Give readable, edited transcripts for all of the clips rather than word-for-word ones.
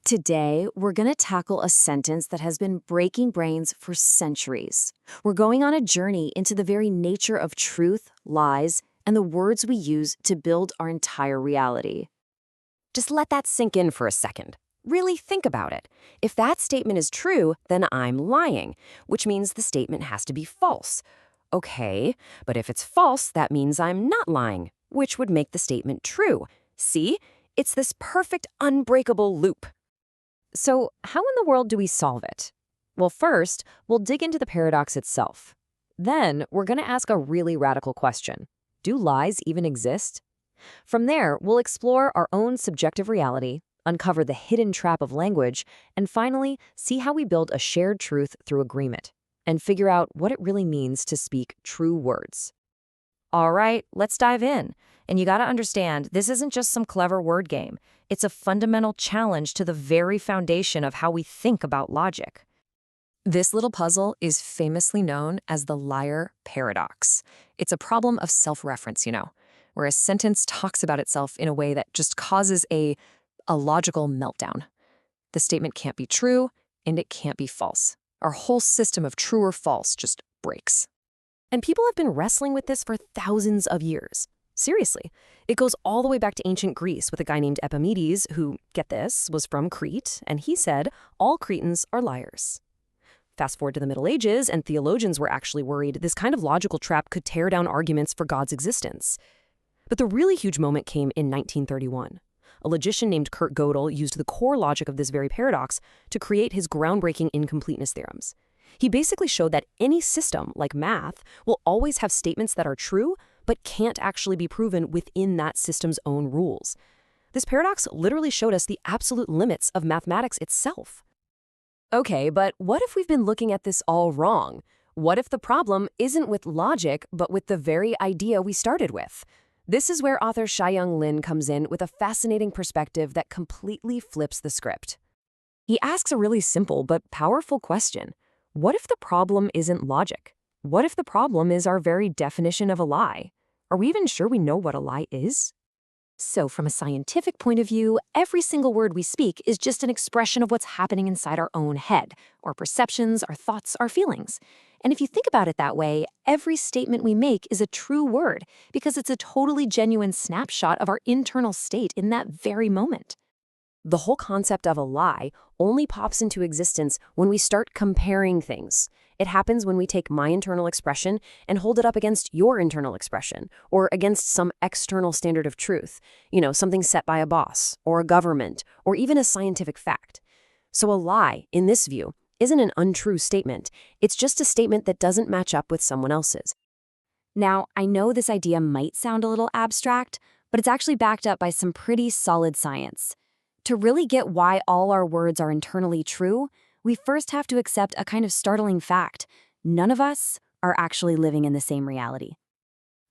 Today, we're going to tackle a sentence that has been breaking brains for centuries. We're going on a journey into the very nature of truth, lies, and the words we use to build our entire reality. Just let that sink in for a second. Really think about it. If that statement is true, then I'm lying, which means the statement has to be false. Okay, but if it's false, that means I'm not lying, which would make the statement true. See? It's this perfect, unbreakable loop. So, how in the world do we solve it? Well, first, we'll dig into the paradox itself. Then, we're going to ask a really radical question. Do lies even exist? From there, we'll explore our own subjective reality, uncover the hidden trap of language, and finally, see how we build a shared truth through agreement, and figure out what it really means to speak true words. All right, let's dive in. And you gotta understand, this isn't just some clever word game. It's a fundamental challenge to the very foundation of how we think about logic. This little puzzle is famously known as the liar paradox. It's a problem of self-reference, where a sentence talks about itself in a way that just causes a logical meltdown. The statement can't be true, and it can't be false. Our whole system of true or false just breaks. And people have been wrestling with this for thousands of years. Seriously, it goes all the way back to ancient Greece with a guy named Epimedes who, get this, was from Crete, and he said, all Cretans are liars. Fast forward to the Middle Ages, and theologians were actually worried this kind of logical trap could tear down arguments for God's existence. But the really huge moment came in 1931. A logician named Kurt Gödel used the core logic of this very paradox to create his groundbreaking incompleteness theorems. He basically showed that any system, like math, will always have statements that are true, but can't actually be proven within that system's own rules. This paradox literally showed us the absolute limits of mathematics itself. Okay, but what if we've been looking at this all wrong? What if the problem isn't with logic, but with the very idea we started with? This is where author Shai-Young Lin comes in with a fascinating perspective that completely flips the script. He asks a really simple but powerful question. What if the problem isn't logic? What if the problem is our very definition of a lie? Are we even sure we know what a lie is? So from a scientific point of view, every single word we speak is just an expression of what's happening inside our own head, our perceptions, our thoughts, our feelings. And if you think about it that way, every statement we make is a true word because it's a totally genuine snapshot of our internal state in that very moment. The whole concept of a lie only pops into existence when we start comparing things. It happens when we take my internal expression and hold it up against your internal expression, or against some external standard of truth, something set by a boss, or a government, or even a scientific fact. So a lie, in this view, isn't an untrue statement. It's just a statement that doesn't match up with someone else's. Now, I know this idea might sound a little abstract, but it's actually backed up by some pretty solid science. To really get why all our words are internally true, we first have to accept a kind of startling fact. None of us are actually living in the same reality.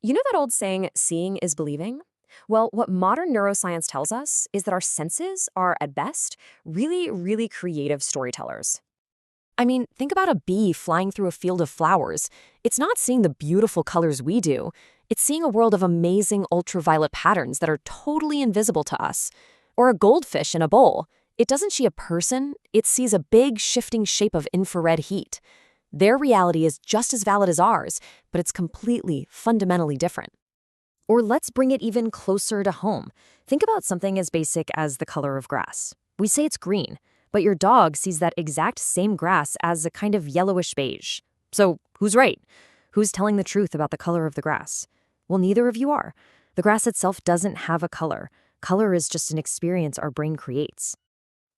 You know that old saying, seeing is believing? Well, what modern neuroscience tells us is that our senses are, at best, really, really creative storytellers. I mean, think about a bee flying through a field of flowers. It's not seeing the beautiful colors we do. It's seeing a world of amazing ultraviolet patterns that are totally invisible to us. Or a goldfish in a bowl. It doesn't see a person, it sees a big, shifting shape of infrared heat. Their reality is just as valid as ours, but it's completely, fundamentally different. Or let's bring it even closer to home. Think about something as basic as the color of grass. We say it's green, but your dog sees that exact same grass as a kind of yellowish beige. So who's right? Who's telling the truth about the color of the grass? Well, neither of you are. The grass itself doesn't have a color. Color is just an experience our brain creates.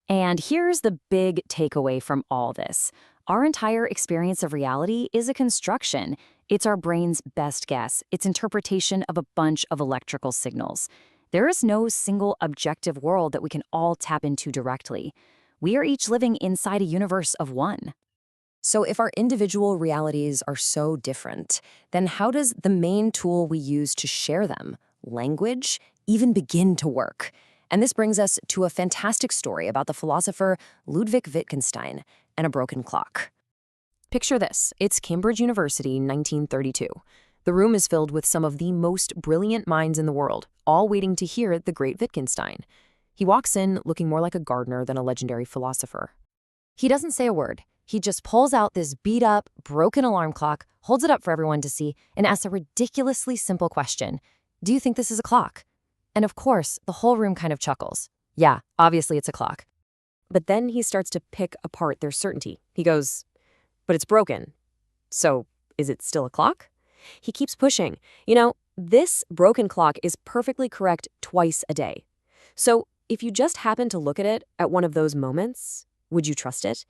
And here's the big takeaway from all this. Our entire experience of reality is a construction. It's our brain's best guess, its interpretation of a bunch of electrical signals. There is no single objective world that we can all tap into directly. We are each living inside a universe of one. So if our individual realities are so different, then how does the main tool we use to share them, language, even begin to work? And this brings us to a fantastic story about the philosopher Ludwig Wittgenstein and a broken clock. Picture this. It's Cambridge University, 1932. The room is filled with some of the most brilliant minds in the world, all waiting to hear the great Wittgenstein. He walks in looking more like a gardener than a legendary philosopher. He doesn't say a word. He just pulls out this beat-up, broken alarm clock, holds it up for everyone to see, and asks a ridiculously simple question. Do you think this is a clock? And of course, the whole room kind of chuckles. Yeah, obviously it's a clock. But then he starts to pick apart their certainty. He goes, but it's broken. So is it still a clock? He keeps pushing. This broken clock is perfectly correct twice a day. So if you just happen to look at it at one of those moments, would you trust it?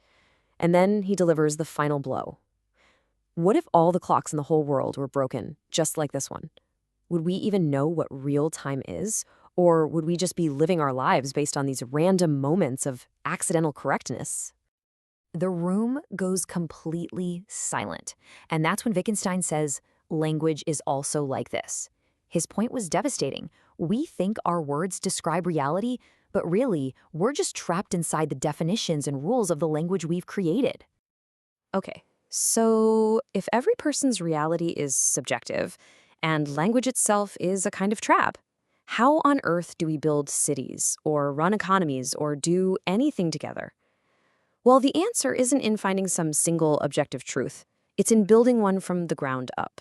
And then he delivers the final blow. What if all the clocks in the whole world were broken, just like this one? Would we even know what real time is? Or would we just be living our lives based on these random moments of accidental correctness? The room goes completely silent. And that's when Wittgenstein says, language is also like this. His point was devastating. We think our words describe reality, but really, we're just trapped inside the definitions and rules of the language we've created. Okay, so if every person's reality is subjective, and language itself is a kind of trap, how on earth do we build cities, or run economies, or do anything together? Well, the answer isn't in finding some single objective truth. It's in building one from the ground up.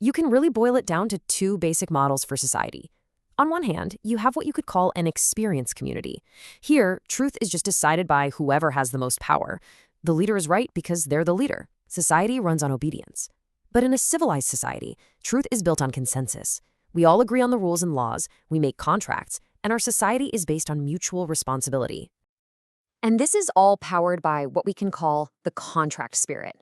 You can really boil it down to two basic models for society. On one hand, you have what you could call an experience community. Here, truth is just decided by whoever has the most power. The leader is right because they're the leader. Society runs on obedience. But in a civilized society, truth is built on consensus. We all agree on the rules and laws, we make contracts, and our society is based on mutual responsibility. And this is all powered by what we can call the contract spirit.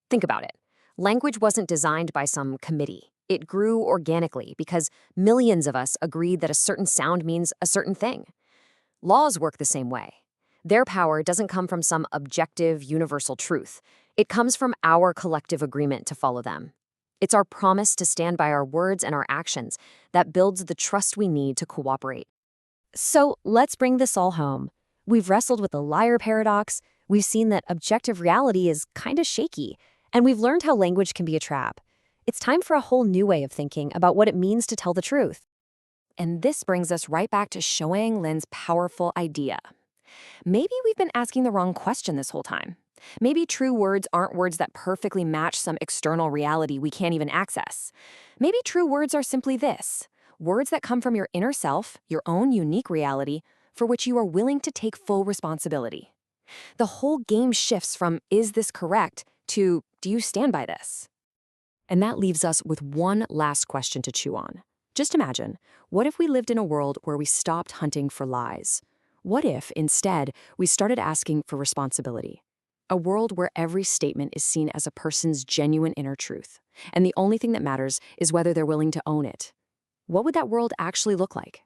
Think about it. Language wasn't designed by some committee. It grew organically because millions of us agreed that a certain sound means a certain thing. Laws work the same way. Their power doesn't come from some objective, universal truth. It comes from our collective agreement to follow them. It's our promise to stand by our words and our actions that builds the trust we need to cooperate. So let's bring this all home. We've wrestled with the liar paradox, we've seen that objective reality is kind of shaky, and we've learned how language can be a trap. It's time for a whole new way of thinking about what it means to tell the truth. And this brings us right back to Shuang Lin's powerful idea. Maybe we've been asking the wrong question this whole time. Maybe true words aren't words that perfectly match some external reality we can't even access. Maybe true words are simply this: words that come from your inner self, your own unique reality, for which you are willing to take full responsibility. The whole game shifts from, is this correct, to, do you stand by this? And that leaves us with one last question to chew on. Just imagine, what if we lived in a world where we stopped hunting for lies? What if, instead, we started asking for responsibility? A world where every statement is seen as a person's genuine inner truth, and the only thing that matters is whether they're willing to own it. What would that world actually look like?